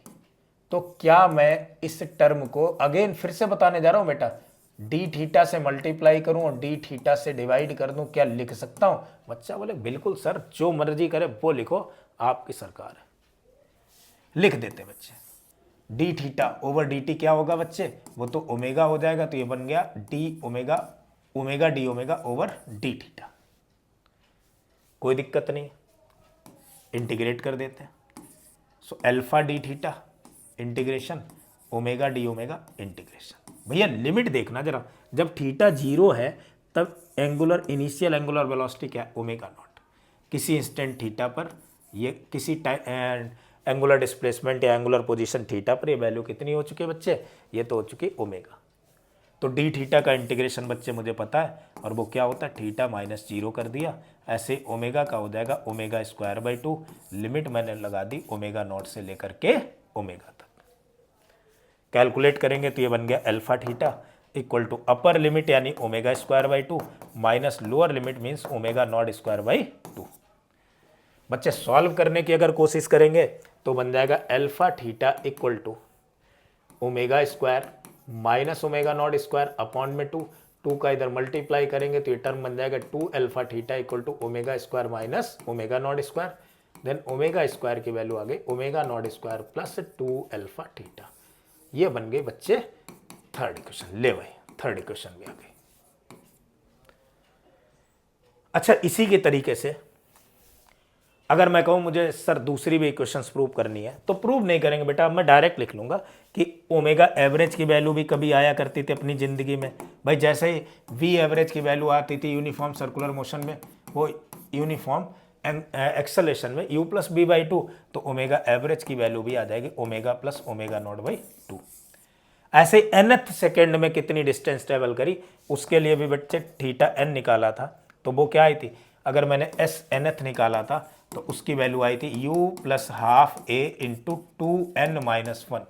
तो क्या मैं इस टर्म को अगेन फिर से बताने जा रहा हूं बेटा, डी थीटा से मल्टीप्लाई करूं और डी थीटा से डिवाइड कर दूं, क्या लिख सकता हूं? बच्चा बोले बिल्कुल सर, जो मर्जी करे वो लिखो, आपकी सरकार है। लिख देते बच्चे, D theta over D T क्या होगा बच्चे, वो तो ओमेगा हो जाएगा, तो ये बन गया D omega, omega D omega over D theta. कोई दिक्कत नहीं, इंटीग्रेट कर देते हैं। So alpha D theta integration omega D omega integration. भैया लिमिट देखना जरा, जब थीटा 0 है तब एंगुलर इनिशियल एंगुलर वेलोसिटी क्या है, ओमेगा नॉट। किसी इंस्टेंट थीटा पर ये किसी टाइम एंगुलर डिस्प्लेसमेंट या एंगुलर पोजीशन थीटा पर ये वैल्यू कितनी हो चुकी है बच्चे, ये तो हो चुकी ओमेगा। तो डी थीटा का इंटीग्रेशन बच्चे मुझे पता है, और वो क्या होता है, थीटा माइनस 0 कर दिया, ऐसे ओमेगा का हो जाएगा ओमेगा स्क्वायर बाई 2। लिमिट मैंने लगा दी ओमेगा नॉट से लेकर के ओमेगा तक। कैलकुलेट करेंगे तो ये बन गया alpha theta equal to upper limit यानी omega square by 2 minus lower limit means omega naught square by 2। बच्चे सॉल्व करने की अगर कोशिश करेंगे तो बन जाएगा alpha theta equal to omega square minus omega naught square upon में 2 का इधर मल्टीप्लाई करेंगे तो ये टर्म बन जाएगा 2 alpha theta equal to omega square minus omega naught square. Then omega square की वैल्यू आ गई omega naught square plus 2 alpha theta. ये बन गई बच्चे थर्ड इक्वेशन। ले भाई थर्ड इक्वेशन भी आ गई। अच्छा, इसी के तरीके से अगर मैं कहूं मुझे सर दूसरी भी इक्वेशंस प्रूव करनी है, तो प्रूव नहीं करेंगे बेटा, अब मैं डायरेक्ट लिख लूंगा कि ओमेगा एवरेज की वैल्यू भी कभी आया करती थी अपनी जिंदगी में। भाई जैसे ही वी एवरेज की वैल्यू आती थी यूनिफॉर्म सर्कुलर मोशन में, वो यूनिफॉर्म एक्सेलेरेशन में u प्लस बी बाई 2, तो ओमेगा एवरेज की वैल्यू भी आ जाएगी omega plus omega naught by 2। ऐसे nth सेकेंड में कितनी डिस्टेंस ट्रेवल करी, उसके लिए भी बच्चे थीटा n निकाला था, तो वो क्या आई थी, अगर मैंने एस nth निकाला था तो उसकी वैल्यू आई थी u plus half A into 2n minus 1,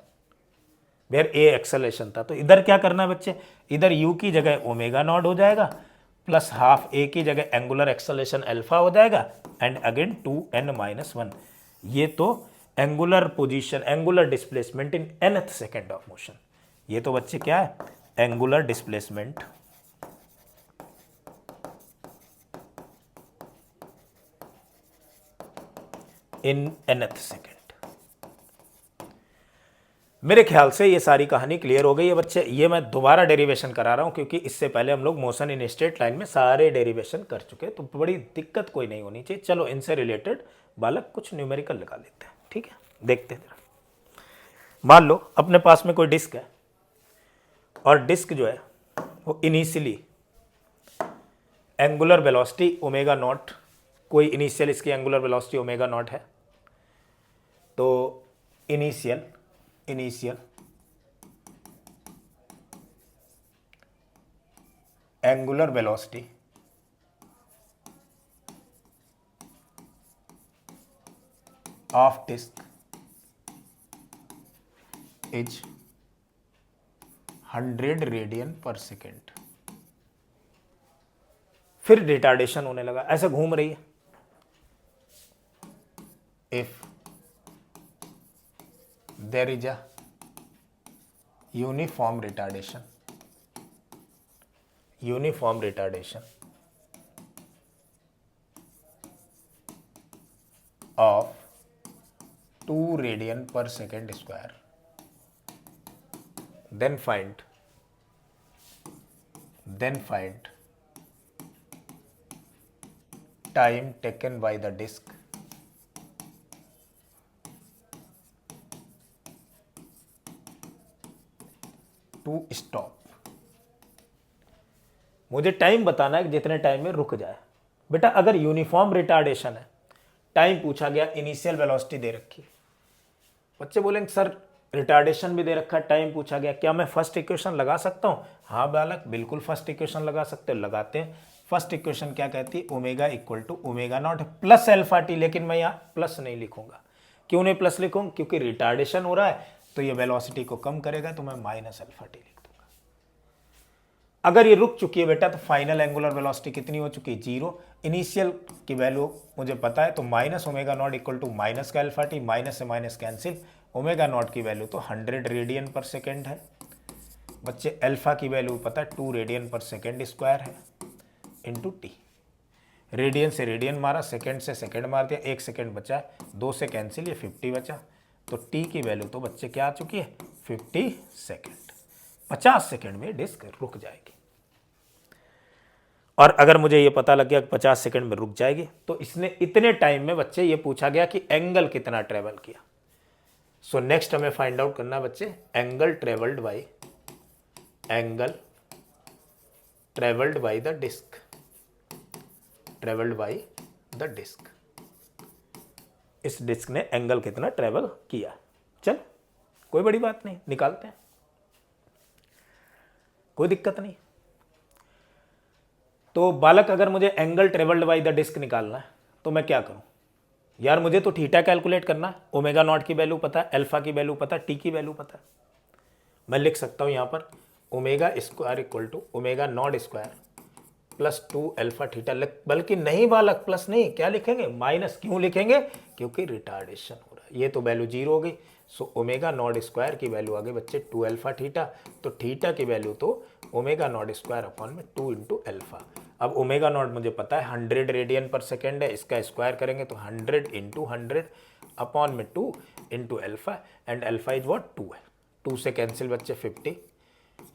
where A acceleration था। तो इधर क्या करना है बच्चे, इधर u की जगह ओमेगा नॉट हो जाएगा, प्लस हाफ ए की जगह एंगुलर एक्सेलेरेशन अल्फा हो जाएगा, एंड अगेन 2n माइनस 1। ये तो angular position, angular displacement in nth second of motion. ये तो बच्चे क्या है, एंगुलर डिस्प्लेसमेंट इन nth सेकेंड। मेरे ख्याल से ये सारी कहानी क्लियर हो गई है बच्चे। ये मैं दोबारा डेरिवेशन करा रहा हूं क्योंकि इससे पहले हम लोग मोशन इन स्ट्रेट लाइन में सारे डेरिवेशन कर चुके, तो बड़ी दिक्कत कोई नहीं होनी चाहिए। चलो इनसे रिलेटेड बालक कुछ न्यूमेरिकल लगा लेते हैं, ठीक है। देखते हैं, मान लो अपने पास में कोई डिस्क है और डिस्क जो है वो initially angular velocity omega naught, कोई इनिशियल इसकी एंगुलर वेलोसिटी ओमेगा नॉट है, तो initial angular velocity of disc is 100 radian per second. फिर रिटार्डेशन होने लगा, ऐसे घूम रही है। If there is a uniform retardation of 2 radian per second square, then find time taken by the disk to stop. मुझे टाइम बताना है कि जितने टाइम में रुक जाए। बेटा अगर यूनिफॉर्म रिटार्डेशन है, टाइम पूछा गया, इनिशियल वेलोसिटी दे रखी, बच्चे बोलेंगे सर रिटार्डेशन भी दे रखा, टाइम पूछा गया, क्या मैं फर्स्ट इक्वेशन लगा सकता हूं? हाँ बालक बिल्कुल फर्स्ट इक्वेशन लगा सकते हो, लगाते हैं। फर्स्ट इक्वेशन क्या कहती है, omega equal to omega naught plus alpha T, लेकिन मैं यहाँ प्लस नहीं लिखूंगा। क्यों नहीं प्लस लिखूंगा, क्योंकि रिटार्डेशन हो रहा है तो ये वेलोसिटी को कम करेगा, तो मैं माइनस अल्फा टी लिख दूंगा। अगर ये रुक चुकी है बेटा तो फाइनल एंगुलर वेलोसिटी कितनी हो चुकी है, 0। इनिशियल की वैल्यू मुझे पता है, तो minus omega naught equal to minus का अल्फा टी, माइनस से माइनस कैंसिल, ओमेगा नॉट की वैल्यू तो 100 रेडियन पर सेकेंड है बच्चे, अल्फा की वैल्यू पता है 2 रेडियन पर सेकेंड स्क्वायर है इंटू टी। रेडियन से रेडियन मारा, सेकेंड से सेकेंड मार दिया, 1 सेकेंड बचा है, 2 से कैंसिल, ये 50 बचा। तो टी की वैल्यू तो बच्चे क्या आ चुकी है 50 सेकेंड। 50 सेकेंड में डिस्क रुक जाएगी। और अगर मुझे ये पता लग गया कि 50 सेकेंड में रुक जाएगी तो इसने इतने टाइम में बच्चे ये पूछा गया कि एंगल कितना ट्रेवल किया। सो नेक्स्ट हमें फाइंड आउट करना है बच्चे angle travelled by the disc, travelled by the disc. इस डिस्क ने एंगल कितना ट्रेवल किया। चल कोई बड़ी बात नहीं, निकालते हैं, कोई दिक्कत नहीं। तो बालक अगर मुझे angle travelled by the disc निकालना है तो मैं क्या करूं यार, मुझे तो थीटा कैलकुलेट करना है, ओमेगा नॉट की वैल्यू पता है, अल्फा की वैल्यू पता है, टी की वैल्यू पता है। मैं लिख सकता हूं यहां पर omega square equal to omega naught square plus 2 alpha theta. बल्कि नहीं बालक, प्लस नहीं, क्या लिखेंगे माइनस। क्यों लिखेंगे, क्योंकि रिटार्डेशन हो रहा है। ये तो वैल्यू 0 हो गई। सो ओमेगा नॉट स्क्वायर की वैल्यू आ गई बच्चे 2 अल्फा थीटा। तो थीटा की वैल्यू तो ओमेगा नॉट स्क्वायर अपॉन में 2 इंटू अल्फा। अब ओमेगा नॉट मुझे पता है 100 रेडियन पर सेकेंड है, इसका स्क्वायर करेंगे तो 100 इंटू 100 अपॉन में 2 into alpha, and alpha is what 2 है। 2 से कैंसिल बच्चे 50,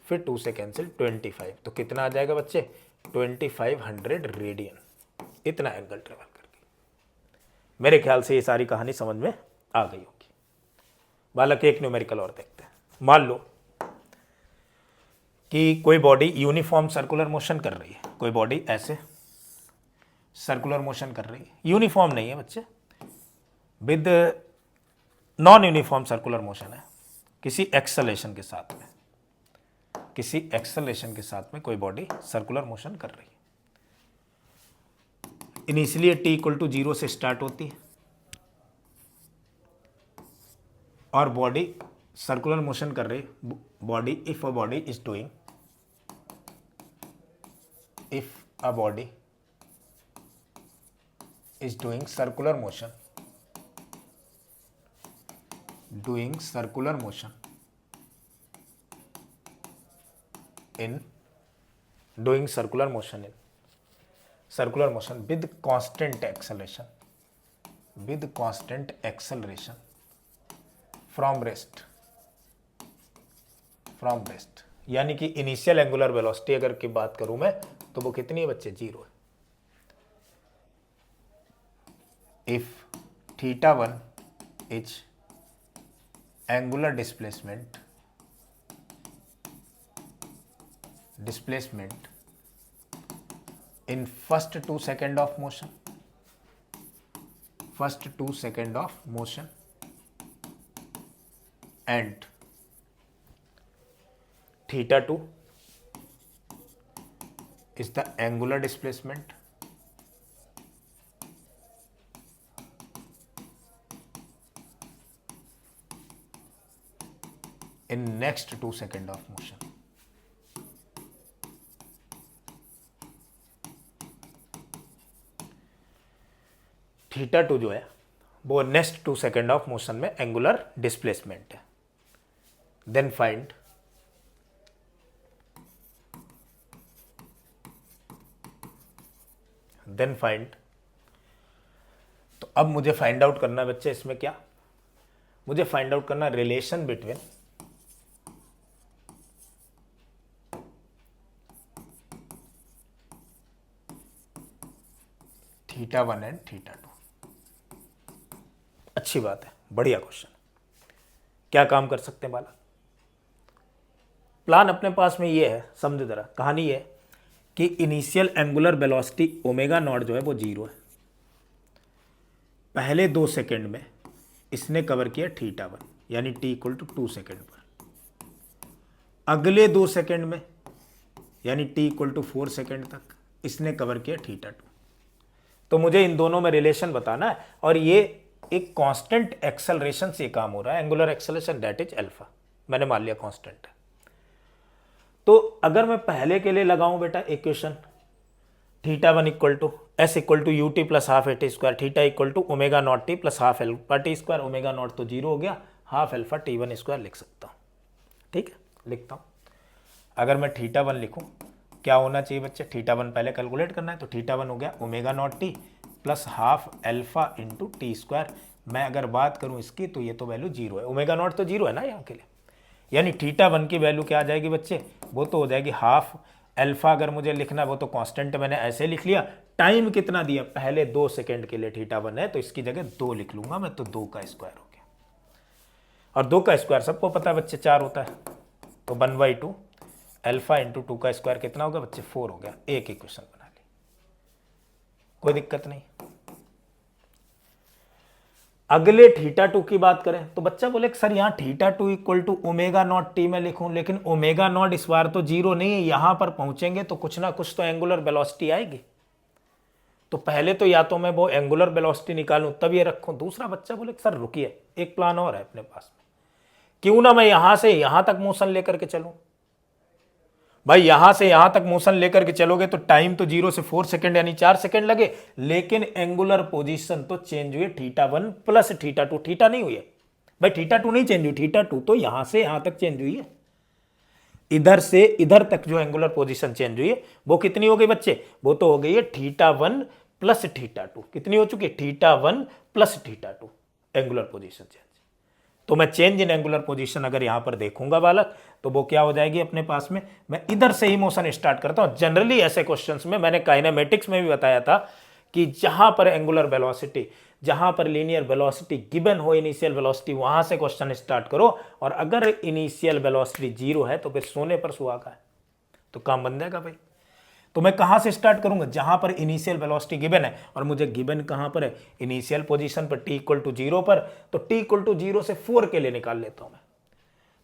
फिर 2 से कैंसिल 25। तो कितना आ जाएगा बच्चे 2500 रेडियन। इतना एंगल ट्रेवल करके। मेरे ख्याल से ये सारी कहानी समझ में आ गई होगी। बालक एक न्यूमेरिकल और देखते हैं। मान लो कि कोई बॉडी यूनिफॉर्म सर्कुलर मोशन कर रही है, कोई बॉडी ऐसे सर्कुलर मोशन कर रही है, यूनिफॉर्म नहीं है बच्चे, with non uniform circular motion है, किसी एक्सेलेरेशन के साथ में, किसी एक्सेलेरेशन के साथ में कोई बॉडी सर्कुलर मोशन कर रही है। इनिशियली टी इक्वल टू 0 से स्टार्ट होती है और बॉडी सर्कुलर मोशन कर रही, body if a body is doing, if a body is doing circular motion in circular motion with constant acceleration from rest, यानी कि इनिशियल एंगुलर वेलोसिटी अगर की बात करूं मैं तो वो कितनी है बच्चे 0 है। If θ1 is angular displacement in first 2 second of motion, and θ2 is the angular displacement in next 2 second of motion. θ2 जो है वो नेक्स्ट 2 सेकेंड ऑफ मोशन में एंगुलर डिस्प्लेसमेंट है। देन फाइंड तो अब मुझे फाइंड आउट करना है बच्चे, इसमें क्या मुझे फाइंड आउट करना, रिलेशन बिटवीन θ1 एंड θ2। अच्छी बात है, बढ़िया क्वेश्चन। क्या काम कर सकते हैं बालक, प्लान अपने पास में ये है, समझो जरा कहानी ये है कि initial angular velocity omega not जो है वो 0 है। पहले 2 सेकेंड में इसने कवर किया θ1 यानी t इक्वल टू 2 सेकेंड पर। अगले 2 सेकेंड में यानी t इक्वल टू 4 सेकेंड तक इसने कवर किया θ2। तो मुझे इन दोनों में रिलेशन बताना है और ये एक कांस्टेंट एक्सेलरेशन से काम हो रहा है, angular acceleration that is alpha, मैंने मान लिया कांस्टेंट है। तो अगर मैं पहले के लिए लगाऊं बेटा equation θ1 equal to s equal to ut plus half a t square, theta equal to omega naught t plus half alpha t square, omega naught तो 0 हो गया, हाफ अल्फा T1 स्क्वायर लिख सकता हूँ। ठीक है, लिखता हूँ। अगर मैं θ1 लिखूँ, क्या होना चाहिए बच्चे, θ1 पहले कैलकुलेट करना है, तो θ1 हो गया omega naught t plus half alpha into T square. मैं अगर बात करूँ इसकी तो ये तो वैल्यू जीरो है, ओमेगा नॉट तो जीरो है ना यहाँ के लिए, यानी θ1 की वैल्यू क्या आ जाएगी बच्चे, वो तो हो जाएगी हाफ अल्फा। अगर मुझे लिखना है वो तो कांस्टेंट मैंने ऐसे लिख लिया। टाइम कितना दिया, पहले 2 सेकंड के लिए θ1 है तो इसकी जगह 2 लिख लूंगा मैं, तो 2 का स्क्वायर हो गया। और 2 का स्क्वायर सबको पता है बच्चे 4 होता है, तो 1/2 अल्फा इंटू 2 का स्क्वायर कितना होगा बच्चे, 4 हो गया। एक इक्वेशन बना ली, कोई दिक्कत नहीं। अगले θ2 की बात करें तो बच्चा बोले सर यहाँ θ2 equal to omega naught t में लिखूं, लेकिन ओमेगा नॉट इस बार तो जीरो नहीं है, यहां पर पहुंचेंगे तो कुछ ना कुछ तो एंगुलर वेलोसिटी आएगी। तो पहले तो या तो मैं वो एंगुलर वेलोसिटी निकालूं तब ये रखूं। दूसरा बच्चा बोले सर रुकिए, एक प्लान और है अपने पास में, क्यों ना मैं यहां से यहां तक मोशन लेकर के चलूं। भाई यहां से यहां तक मोशन लेकर के चलोगे तो टाइम तो 0 से 4 सेकंड यानी 4 सेकंड लगे, लेकिन एंगुलर पोजीशन तो चेंज हुई θ1 प्लस θ2, थीटा नहीं हुई है भाई, θ2 नहीं चेंज हुई, θ2 तो यहां से यहां तक चेंज हुई है। इधर से इधर तक जो एंगुलर पोजीशन चेंज हुई है वो कितनी हो गई बच्चे, वो तो हो गई है θ1 प्लस θ2। कितनी हो चुकी है, θ1 प्लस θ2 एंगुलर पोजीशन चेंज। तो मैं चेंज इन एंगुलर पोजीशन अगर यहां पर देखूंगा बालक, तो वो क्या हो जाएगी अपने पास में, मैं इधर से ही मोशन स्टार्ट करता हूं। जनरली ऐसे क्वेश्चंस में मैंने काइनेमेटिक्स में भी बताया था कि जहां पर एंगुलर वेलोसिटी, जहां पर लीनियर वेलोसिटी गिवन हो इनिशियल वेलोसिटी, वहां से क्वेश्चन स्टार्ट करो। और अगर इनिशियल वेलोसिटी जीरो है तो फिर सोने पर सुहागा है, तो काम बन जाएगा भाई। तो मैं कहां से स्टार्ट करूंगा, जहां पर इनिशियल वेलोसिटी गिवन है, और मुझे गिवन कहां पर है, इनिशियल पोजीशन पर t इक्वल टू 0 पर। तो t इक्वल टू 0 से 4 के लिए निकाल लेता हूं मैं।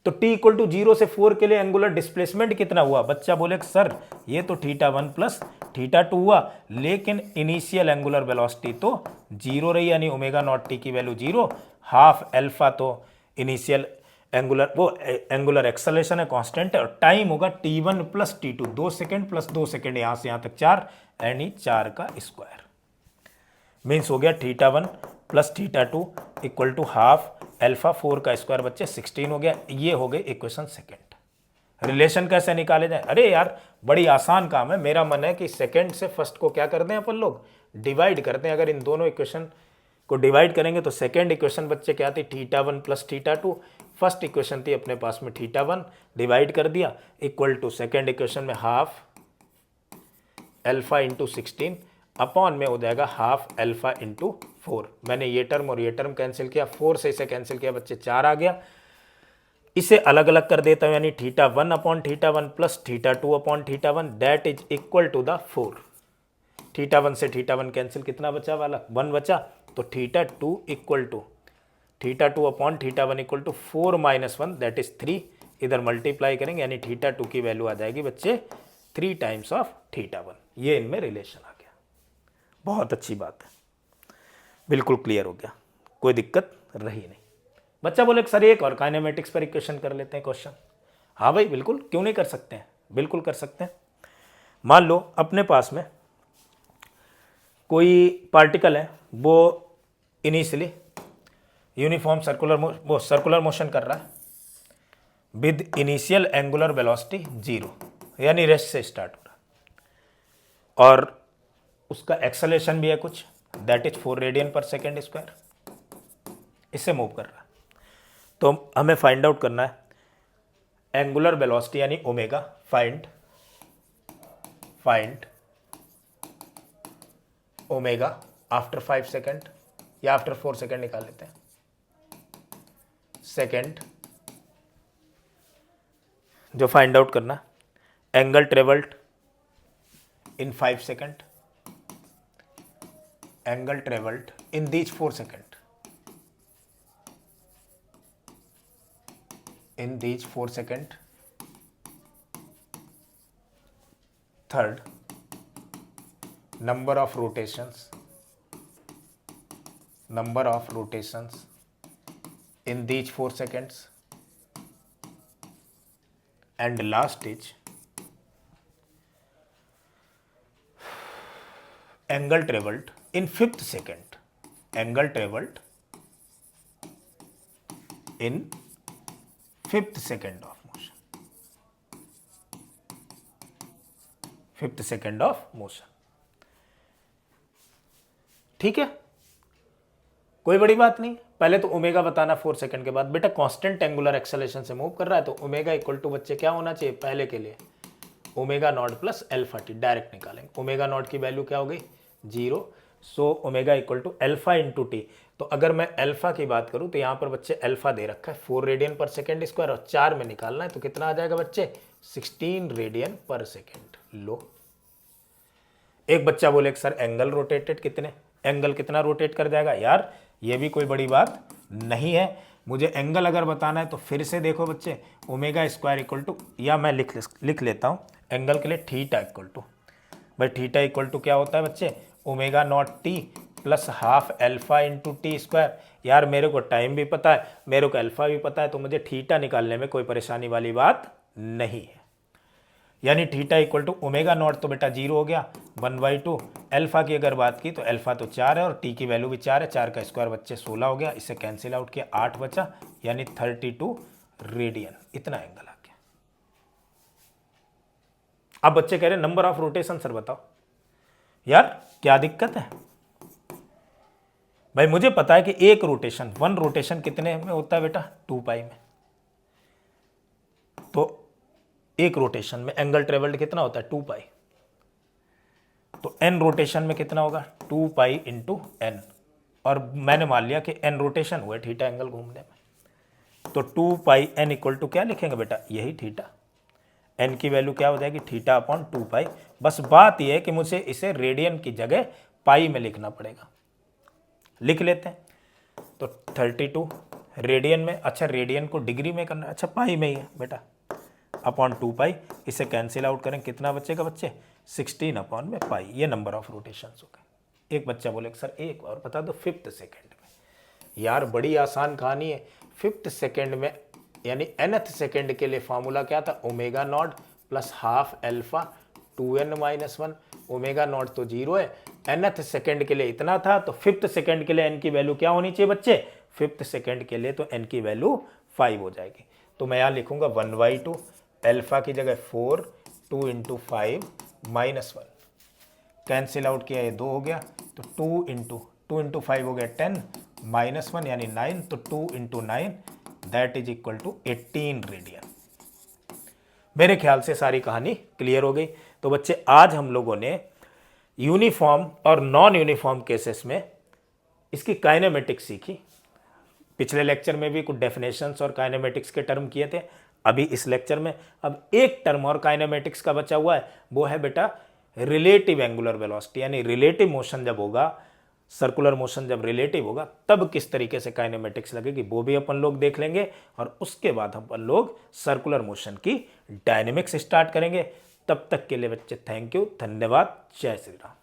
तो t इक्वल टू 0 से 4 के लिए एंगुलर डिस्प्लेसमेंट कितना हुआ, बच्चा बोले सर ये तो θ1 प्लस θ2 हुआ, लेकिन इनिशियल एंगुलर वेलोसिटी तो 0 रही, यानी ओमेगा नॉट टी की वैल्यू 0। हाफ अल्फा तो इनिशियल एंगुलर वो एंगुलर एक्सेलरेशन है, कांस्टेंट है, और टाइम होगा t1 plus t2, 2 second plus 2 second, यहां से यहां तक 4, यानी 4 का स्क्वायर। मीन्स हो गया θ1 plus θ2 equal to half alpha, 4 का स्क्वायर बच्चे 16 हो गया। ये हो गई इक्वेशन सेकंड। रिलेशन कैसे निकाले जाए, अरे यार बड़ी आसान काम है। मेरा मन है कि सेकंड से फर्स्ट को क्या करते हैं अपन लोग, डिवाइड करते हैं। अगर इन दोनों इक्वेशन को डिवाइड करेंगे तो सेकंड इक्वेशन बच्चे क्या थी, θ1 प्लस θ2। फर्स्ट इक्वेशन थी अपने पास में θ1, डिवाइड कर दिया, इक्वल टू सेकंड इक्वेशन में हाफ अल्फा इंटू 16 अपॉन में हो जाएगा हाफ अल्फा इंटू 4। मैंने ये टर्म और ये टर्म कैंसिल किया, 4 से इसे कैंसिल किया बच्चे 4 आ गया। इसे अलग अलग कर देता हूं, यानी θ1 upon θ1 plus θ2 upon θ1 that is equal to the 4। θ1 से θ1 कैंसिल, कितना बचा वाला, 1 बचा। तो θ2 equal to θ2 upon θ1 equal to 4 minus 1 that is 3। इधर मल्टीप्लाई करेंगे यानी θ2 की वैल्यू आ जाएगी बच्चे 3 टाइम्स ऑफ θ1। ये इनमें रिलेशन आ गया, बहुत अच्छी बात है, बिल्कुल क्लियर हो गया, कोई दिक्कत रही नहीं। बच्चा बोले सर एक और काइनेमेटिक्स पर इक्वेशन कर लेते हैं क्वेश्चन। हाँ भाई बिल्कुल, क्यों नहीं कर सकते हैं, बिल्कुल कर सकते हैं। मान लो अपने पास में कोई पार्टिकल है, वो इनिशियली यूनिफॉर्म सर्कुलर मोशन कर रहा है विद इनिशियल एंगुलर वेलोसिटी 0, यानी रेस्ट से स्टार्ट हो रहा है, और उसका एक्सेलरेशन भी है कुछ, that is 4 radian per second square, इससे मूव कर रहा है। तो हमें फाइंड आउट करना है एंगुलर वेलोसिटी यानी omega. Find omega after 5 second या आफ्टर 4 सेकेंड निकाल लेते हैं। सेकेंड जो फाइंड आउट करना, angle travelled in 5 second, angle travelled in these 4 second, in these 4 seconds. Third, number of rotations in these 4 seconds. And last is angle traveled in 5th second. Angle traveled in fifth second of motion, fifth second of motion. ठीक है, कोई बड़ी बात नहीं। पहले तो omega बताना 4 second के बाद। बेटा कांस्टेंट एंगुलर एक्सेलरेशन से मूव कर रहा है तो ओमेगा इक्वल टू बच्चे क्या होना चाहिए पहले के लिए, omega naught plus alpha T. Direct निकालेंगे, ओमेगा नॉट की वैल्यू क्या हो गई 0, so omega equal to alpha into T. तो अगर मैं अल्फा की बात करूं तो यहाँ पर बच्चे अल्फा दे रखा है 4 रेडियन पर सेकेंड स्क्वायर और 4 में निकालना है तो कितना आ जाएगा बच्चे 16 रेडियन पर सेकेंड। लो, एक बच्चा बोले सर एंगल रोटेटेड कितने, एंगल कितना रोटेट कर जाएगा यार, ये भी कोई बड़ी बात नहीं है। मुझे एंगल अगर बताना है तो फिर से देखो बच्चे, ओमेगा स्क्वायर इक्वल टू, या मैं लिख लेता हूँ एंगल के लिए थीटा इक्वल टू, भाई थीटा इक्वल टू क्या होता है बच्चे, omega naught t plus half alpha into T square. यार मेरे को टाइम भी पता है, मेरे को अल्फा भी पता है, तो मुझे थीटा निकालने में कोई परेशानी वाली बात नहीं है। यानी theta equal to omega naught तो बेटा 0 हो गया 1/2। अल्फा की अगर बात की तो अल्फा तो 4 है और टी की वैल्यू भी 4 है, 4 का स्क्वायर बच्चे 16 हो गया, इसे कैंसिल आउट किया 8 बचा, यानी 32 रेडियन, इतना एंगल आ गया। अब बच्चे कह रहे हैं नंबर ऑफ रोटेशन सर बताओ, यार क्या दिक्कत है भाई, मुझे पता है कि एक रोटेशन, वन रोटेशन कितने में होता है बेटा 2 पाई में, तो एक रोटेशन में एंगल ट्रेवल्ड कितना होता है 2 पाई, तो n रोटेशन में कितना होगा 2 पाई इंटू एन, और मैंने मान लिया कि n रोटेशन हुए थीटा एंगल घूमने में, तो 2 पाई n इक्वल टू क्या लिखेंगे बेटा, यही थीटा, n की वैल्यू क्या हो जाएगी थीटा अपॉन 2 पाई। बस बात यह है कि मुझे इसे रेडियन की जगह पाई में लिखना पड़ेगा, लिख लेते हैं। तो 32 रेडियन में, अच्छा रेडियन को डिग्री में करना, अच्छा पाई में ही है बेटा, अपॉन 2 पाई, इसे कैंसिल आउट करें कितना बचेगा बच्चे 16 अपॉन में पाई। ये नंबर ऑफ रोटेशंस हो गए। एक बच्चा बोले सर एक और बता दो फिफ्थ सेकेंड में। यार बड़ी आसान कहानी है, फिफ्थ सेकेंड में यानी nth सेकेंड के लिए फॉर्मूला क्या था, omega naught plus half alpha 2n-1। Omega naught तो 0 है, nth सेकेंड के लिए इतना था, तो फिफ्थ सेकेंड के लिए n की वैल्यू क्या होनी चाहिए बच्चे, फिफ्थ सेकेंड के लिए तो n की वैल्यू 5 हो जाएगी। तो मैं यहाँ लिखूंगा 1/2, अल्फा की जगह 4, 2 इंटू 5 -1, कैंसिल आउट किया ये 2 हो गया, तो 2 इंटू 5 हो गया 10 -1 यानी 9, तो 2 into 9 that is equal to 18 radian. मेरे ख्याल से सारी कहानी क्लियर हो गई। तो बच्चे आज हम लोगों ने यूनिफॉर्म और नॉन यूनिफॉर्म केसेस में इसकी काइनेमेटिक्स सीखी। पिछले लेक्चर में भी कुछ डेफिनेशंस और काइनेमेटिक्स के टर्म किए थे, अभी इस लेक्चर में अब एक टर्म और काइनेमेटिक्स का बचा हुआ है, वो है बेटा रिलेटिव एंगुलर वेलोसिटी। यानी रिलेटिव मोशन जब होगा, सर्कुलर मोशन जब रिलेटिव होगा, तब किस तरीके से काइनेमेटिक्स लगेगी वो भी अपन लोग देख लेंगे, और उसके बाद अपन लोग सर्कुलर मोशन की डायनेमिक्स स्टार्ट करेंगे। तब तक के लिए बच्चे थैंक यू, धन्यवाद, जय श्री राम।